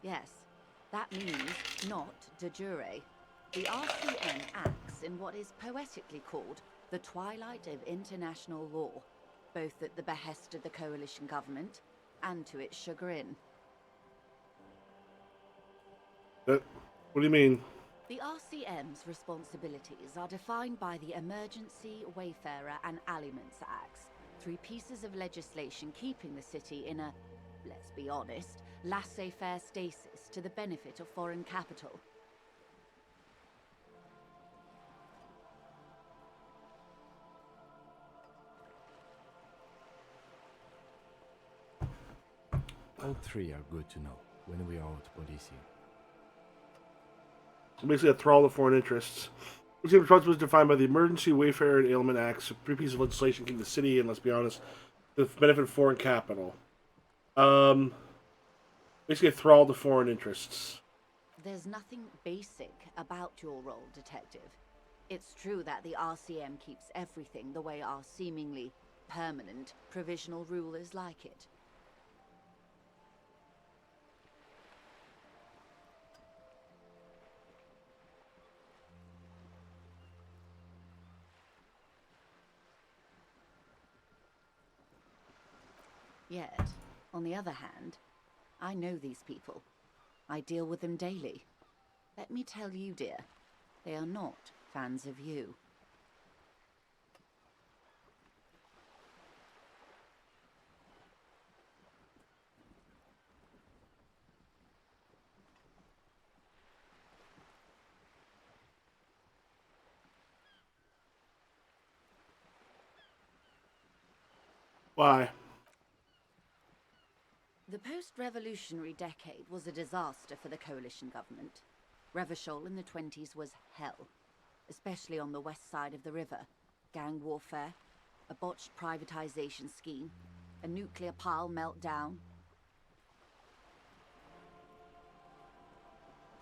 Yes, that means not de jure. The RCM acts in what is poetically called the twilight of international law, both at the behest of the coalition government and to its chagrin. What do you mean? The RCM's responsibilities are defined by the Emergency, Wayfarer and Aliments Acts, three pieces of legislation keeping the city in a, let's be honest, laissez-faire stasis to the benefit of foreign capital. All three are good to know when we are out policing. Basically a thrall of foreign interests. Which is responsibility defined by the Emergency, Wayfarer, and Ailment Acts, three pieces of legislation keeping the city, and let's be honest, the benefit of foreign capital. Basically a thrall to foreign interests. There's nothing basic about your role, Detective. It's true that the RCM keeps everything the way our seemingly permanent provisional rulers like it. Yet, on the other hand, I know these people. I deal with them daily. Let me tell you, dear, they are not fans of you. Why? The post-revolutionary decade was a disaster for the coalition government. Revachol in the 20s was hell, especially on the west side of the river. Gang warfare, a botched privatization scheme, a nuclear pile meltdown.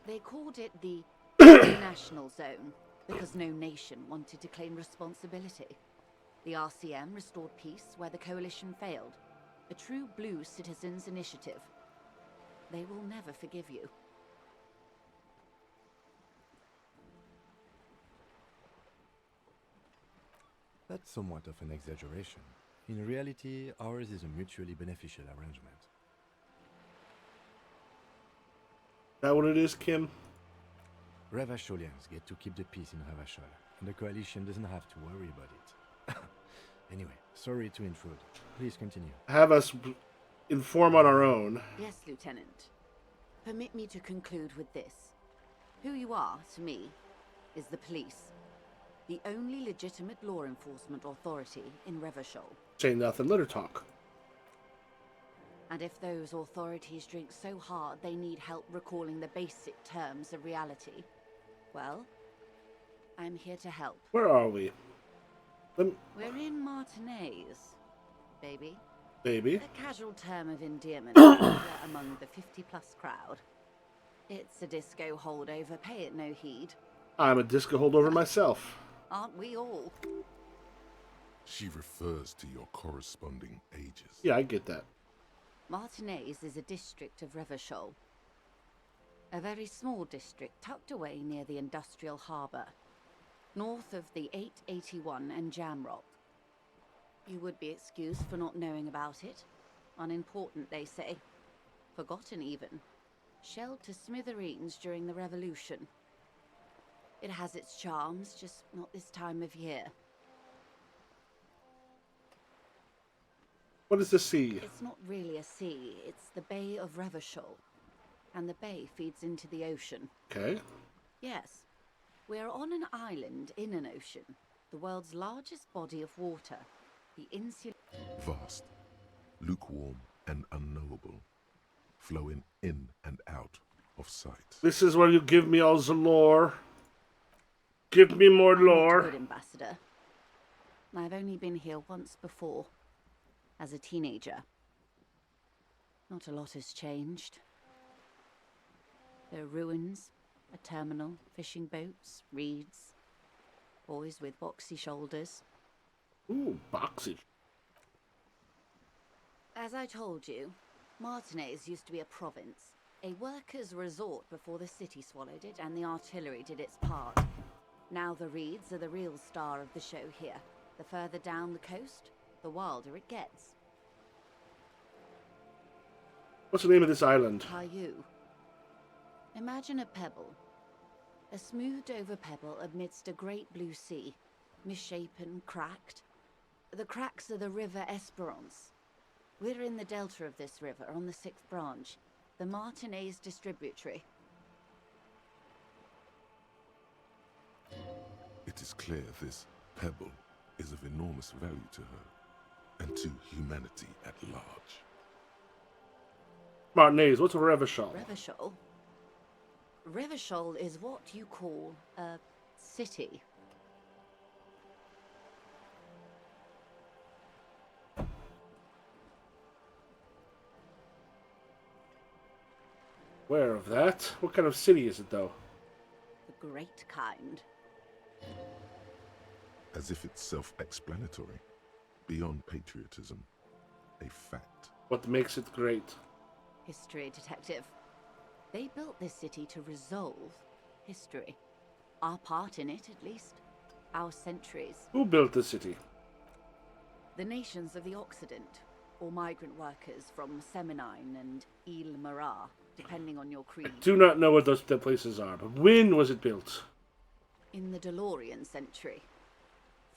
They called it the national zone because no nation wanted to claim responsibility. The RCM restored peace where the coalition failed. A true blue citizens' initiative. They will never forgive you. That's somewhat of an exaggeration. In reality, ours is a mutually beneficial arrangement. That what it is, Kim? Revacholians get to keep the peace in Revachol, and the coalition doesn't have to worry about it. Anyway, sorry to intrude. Please continue. Have us inform on our own. Yes, Lieutenant. Permit me to conclude with this. Who you are, to me, is the police. The only legitimate law enforcement authority in Revachol. Say nothing, let her talk. And if those authorities drink so hard they need help recalling the basic terms of reality, well, I'm here to help. Where are we? We're in Martinez, baby. Baby. A casual term of endearment among the 50-plus crowd. It's a disco holdover, pay it no heed. I'm a disco holdover myself. Aren't we all? She refers to your corresponding ages. Yeah, I get that. Martinez is a district of Revachol. A very small district tucked away near the industrial harbour, north of the 881 and Jamrock. You would be excused for not knowing about it. Unimportant, they say. Forgotten, even. Shelled to smithereens during the Revolution. It has its charms, just not this time of year. What is the sea? It's not really a sea, it's the Bay of Revachol. And the bay feeds into the ocean. Okay. Yes. We're on an island in an ocean. The world's largest body of water. The insular... Vast, lukewarm, and unknowable, flowing in and out of sight. This is where you give me all the lore. Give me more I'm not a lore. good ambassador. I've only been here once before, as a teenager. Not a lot has changed. There are ruins, a terminal, fishing boats, reeds, boys with boxy shoulders. Ooh, boxy. As I told you, Martinez used to be a province, a workers' resort before the city swallowed it and the artillery did its part. Now the reeds are the real star of the show here. The further down the coast, the wilder it gets. What's the name of this island? Caillou. Imagine a pebble. A smoothed-over pebble amidst a great blue sea, misshapen, cracked. The cracks are the River Esperance. We're in the delta of this river, on the 6th branch, the Martinez distributary. It is clear this pebble is of enormous value to her, and to humanity at large. Martinez, what's a Revachol? Revachol? Revachol is what you call a city. Aware of that. What kind of city is it, though? The great kind. As if it's self-explanatory, beyond patriotism, a fact. What makes it great? History detective. They built this city to resolve history. Our part in it, at least. Our centuries. Who built the city? The nations of the Occident, or migrant workers from Seminine and Ile Marat, depending on your creed. Do not know what those places are, but when was it built? In the DeLorean century.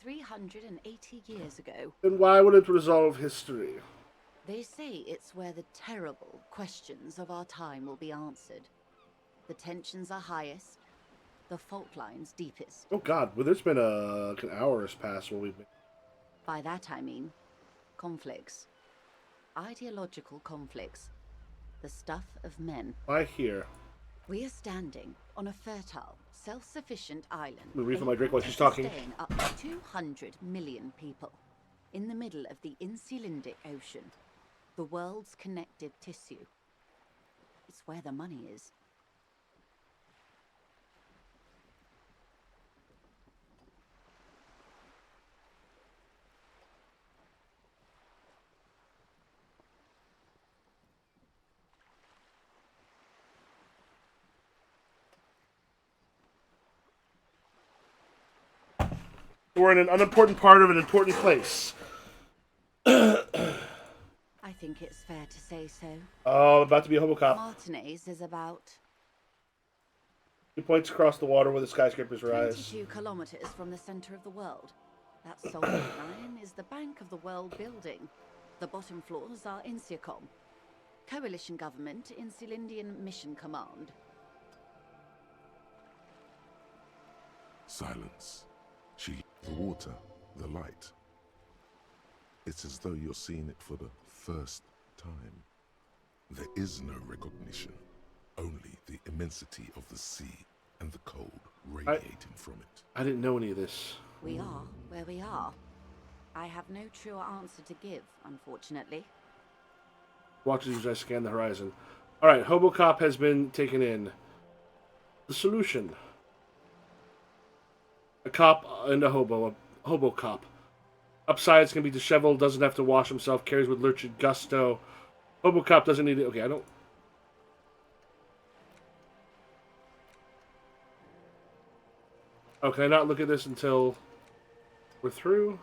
380 years ago. Then why would it resolve history? They say it's where the terrible questions of our time will be answered. The tensions are highest, the fault lines deepest. Oh God, well, there's been an hour has passed while we've been... By that I mean conflicts. Ideological conflicts. The stuff of men. Why here? We are standing on a fertile, self-sufficient island. Let me refill my drink while she's able to talking. sustain up to 200 million people. In the middle of the Insulindic Ocean. The world's connective tissue. It's where the money is. We're in an unimportant part of an important place. I think it's fair to say so. Oh, about to be a hobo cop. Martinez is about He points across the water where the skyscrapers rise. 22 kilometers from the center of the world. That solid line is the Bank of the World building. The bottom floors are Insiacom. Coalition government, Insulindian Mission Command. Silence. The water, the light. It's as though you're seeing it for the first time. There is no recognition, only the immensity of the sea and the cold radiating from it. I didn't know any of this. We are where we are. I have no truer answer to give, unfortunately. Watches as I scan the horizon. Alright, Hobocop has been taken in. The solution. A cop and a hobo cop. Upsides can be disheveled, doesn't have to wash himself, carries with lurchid gusto. Hobocop doesn't need it. Okay, I don't... Oh, can I not look at this until we're through?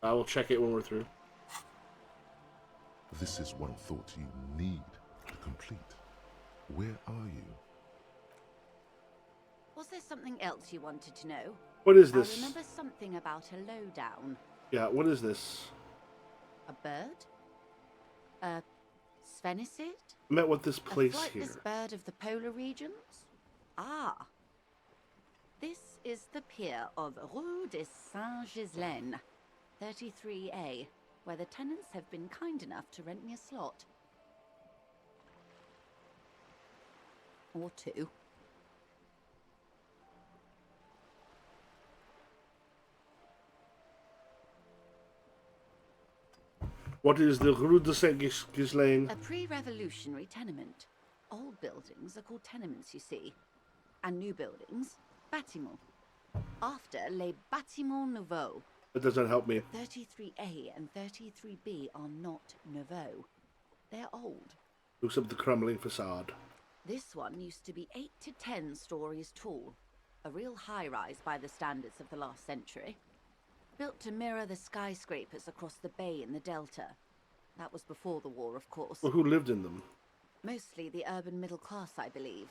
I will check it when we're through. This is one thought you need to complete. Where are you? Was there something else you wanted to know? What is I this? remember something about a lowdown. Yeah, what is this? A bird? A sphenicid? I met with this A place flightless here. bird of the polar regions? Ah. This is the pier of Rue de Saint-Ghislain. 33A, where the tenants have been kind enough to rent me a slot. Or two. What is the Rue de Saint-Ghislain? A pre-revolutionary tenement. Old buildings are called tenements, you see. And new buildings, bâtiments. After les bâtiments nouveaux. That doesn't help me. 33A and 33B are not nouveaux. They're old. Looks up the crumbling facade. This one used to be 8 to 10 stories tall. A real high-rise by the standards of the last century. Built to mirror the skyscrapers across the bay in the Delta. That was before the war, of course. Well, who lived in them? Mostly the urban middle class, I believe.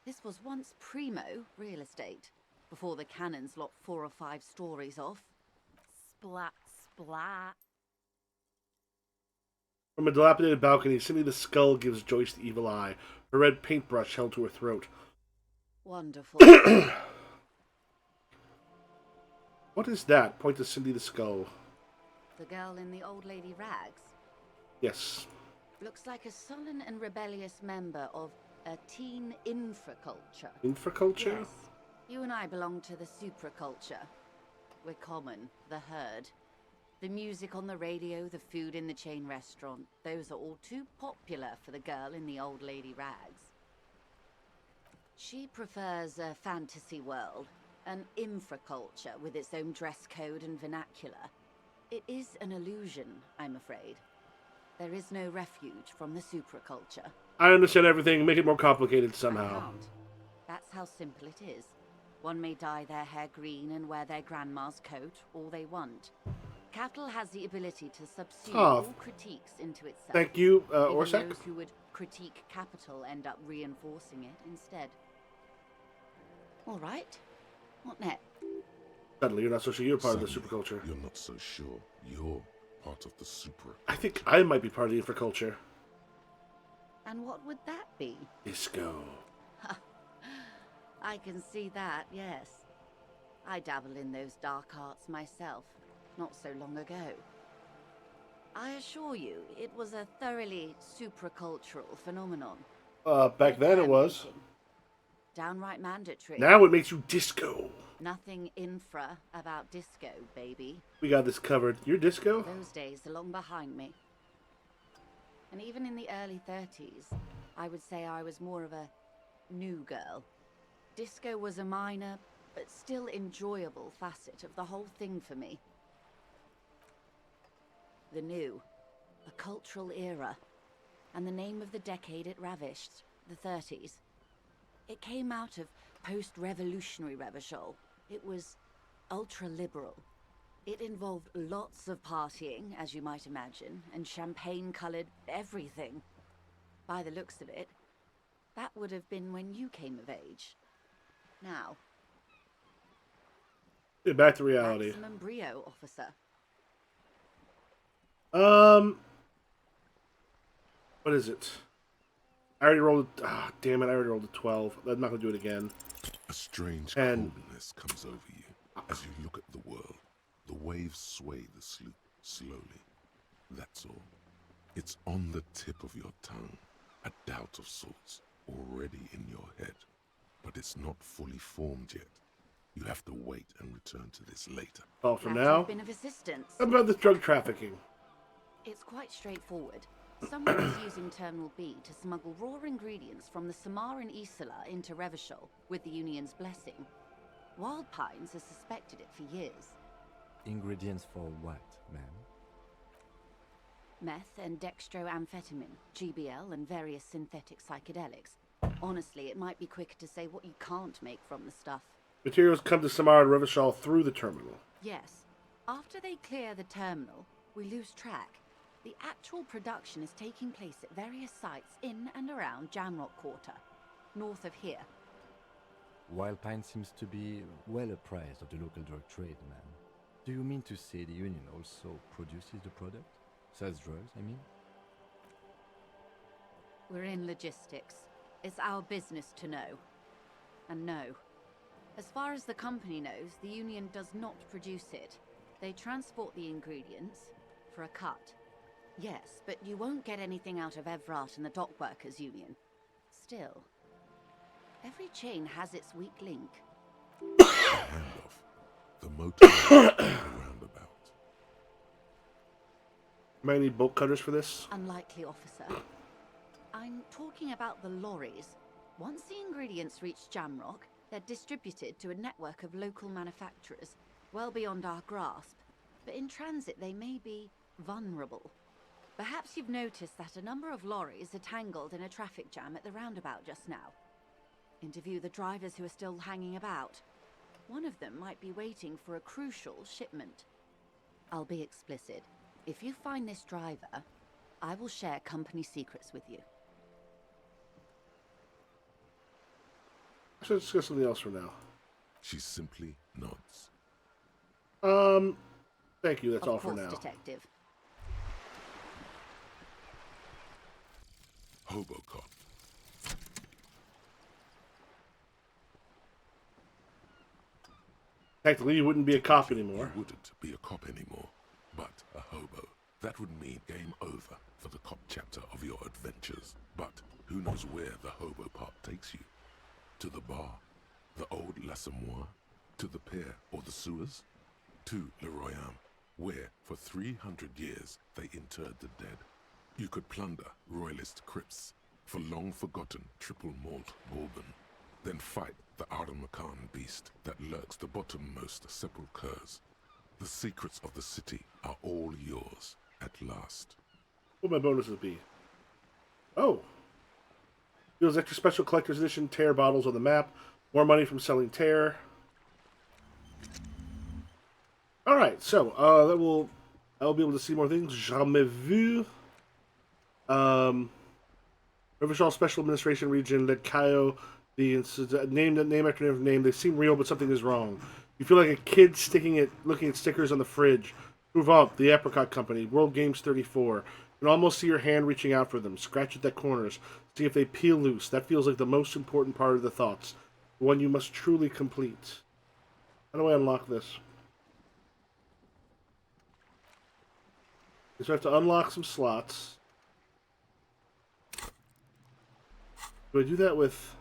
This was once primo real estate, before the cannons lopped 4 or 5 stories off. Splat, splat. From a dilapidated balcony, Cindy the Skull gives Joyce the evil eye, her red paintbrush held to her throat. Wonderful. What is that? Point to Cindy the Skull. The girl in the old lady rags. Yes. Looks like a sullen and rebellious member of a teen infraculture. Infraculture? Yes. You and I belong to the supraculture. We're common, the herd. The music on the radio, the food in the chain restaurant, those are all too popular for the girl in the old lady rags. She prefers a fantasy world, an infraculture with its own dress code and vernacular. It is an illusion, I'm afraid. There is no refuge from the supraculture. I understand everything. Make it more complicated I somehow. can't. That's how simple it is. One may dye their hair green and wear their grandma's coat all they want. Capital has the ability to subsume all critiques into itself. Thank you, Even Orsak. those who would critique capital end up reinforcing it instead. All right. What next? Suddenly, you're not so sure you're part of the Suddenly, superculture. You're not so sure you're part of the super. I think I might be part of the infraculture. And what would that be? Disco. I can see that, yes. I dabble in those dark arts myself, not so long ago. I assure you, it was a thoroughly supracultural phenomenon. Back then it was. Downright mandatory. Now it makes you disco. Nothing infra about disco, baby. We got this covered. You're disco? Those days are long behind me. And even in the early 30s, I would say I was more of a new girl. Disco was a minor, but still enjoyable facet of the whole thing for me. The new, a cultural era, and the name of the decade it ravished, the 30s. It came out of post-revolutionary Revachol. It was ultra-liberal. It involved lots of partying, as you might imagine, and champagne-colored everything. By the looks of it, that would have been when you came of age. Now, Yeah, back to reality. maximum brio, officer. What is it? I already rolled. Ah, damn it! I already rolled a 12. I'm not gonna do it again. A strange And- coldness comes over you as you look at the world. The waves sway the sloop slowly. That's all. It's on the tip of your tongue, a doubt of sorts, already in your head. But it's not fully formed yet. You have to wait and return to this later. Oh, for Glad to now. have been of assistance. How about this drug trafficking? It's quite straightforward. Someone is using Terminal B to smuggle raw ingredients from the Samar and Isola into Revachol with the Union's blessing. Wild Pines has suspected it for years. Ingredients for what, ma'am? Meth and dextroamphetamine, GBL, and various synthetic psychedelics. Honestly, it might be quicker to say what you can't make from the stuff. Materials come to Samara and Revachol through the terminal. Yes. After they clear the terminal, we lose track. The actual production is taking place at various sites in and around Jamrock Quarter, north of here. Wild Pine seems to be well apprised of the local drug trade, ma'am. Do you mean to say the Union also produces the product? Sells drugs, I mean? We're in logistics. It's our business to know. And no. As far as the company knows, the Union does not produce it. They transport the ingredients for a cut. Yes, but you won't get anything out of Evrat and the Dockworkers Union. Still, every chain has its weak link. Handoff. The motor of the roundabout. Might need bolt cutters for this. Unlikely, officer. I'm talking about the lorries. Once the ingredients reach Jamrock, they're distributed to a network of local manufacturers, well beyond our grasp. But in transit, they may be vulnerable. Perhaps you've noticed that a number of lorries are tangled in a traffic jam at the roundabout just now. Interview the drivers who are still hanging about. One of them might be waiting for a crucial shipment. I'll be explicit. If you find this driver, I will share company secrets with you. Let's discuss something else for now. She simply nods. Thank you. That's all Of for course, now. Detective. Hobocop. Technically, you wouldn't be a cop anymore. You wouldn't be a cop anymore, but a hobo. That would mean game over for the cop chapter of your adventures. But who knows where the hobo part takes you? To the bar? The old L'Assommoir? To the pier or the sewers? To Le Royaume, where for 300 years they interred the dead. You could plunder royalist crypts for long-forgotten triple malt bourbon, then fight the Aramakan beast that lurks the bottommost sepulchres. The secrets of the city are all yours at last. What would my bonuses be? Oh. Deals extra special collector's edition tear bottles on the map. More money from selling tear. Alright, so I'll be able to see more things. Jamais vu. Rivishal Special Administration Region, led Kaio, name after name. They seem real, but something is wrong. You feel like a kid looking at stickers on the fridge. Move up, the Apricot Company, World Games 34. You can almost see your hand reaching out for them. Scratch at the corners. See if they peel loose. That feels like the most important part of the thoughts. The one you must truly complete. How do I unlock this? So I have to unlock some slots. Do I do that with...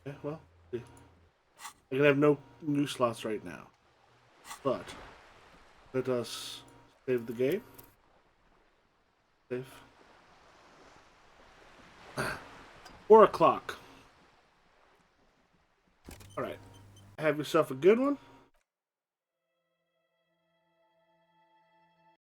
Yeah, well, I can have no new slots right now. But let us save the game. Save. 4 o'clock. Alright. Have yourself a good one.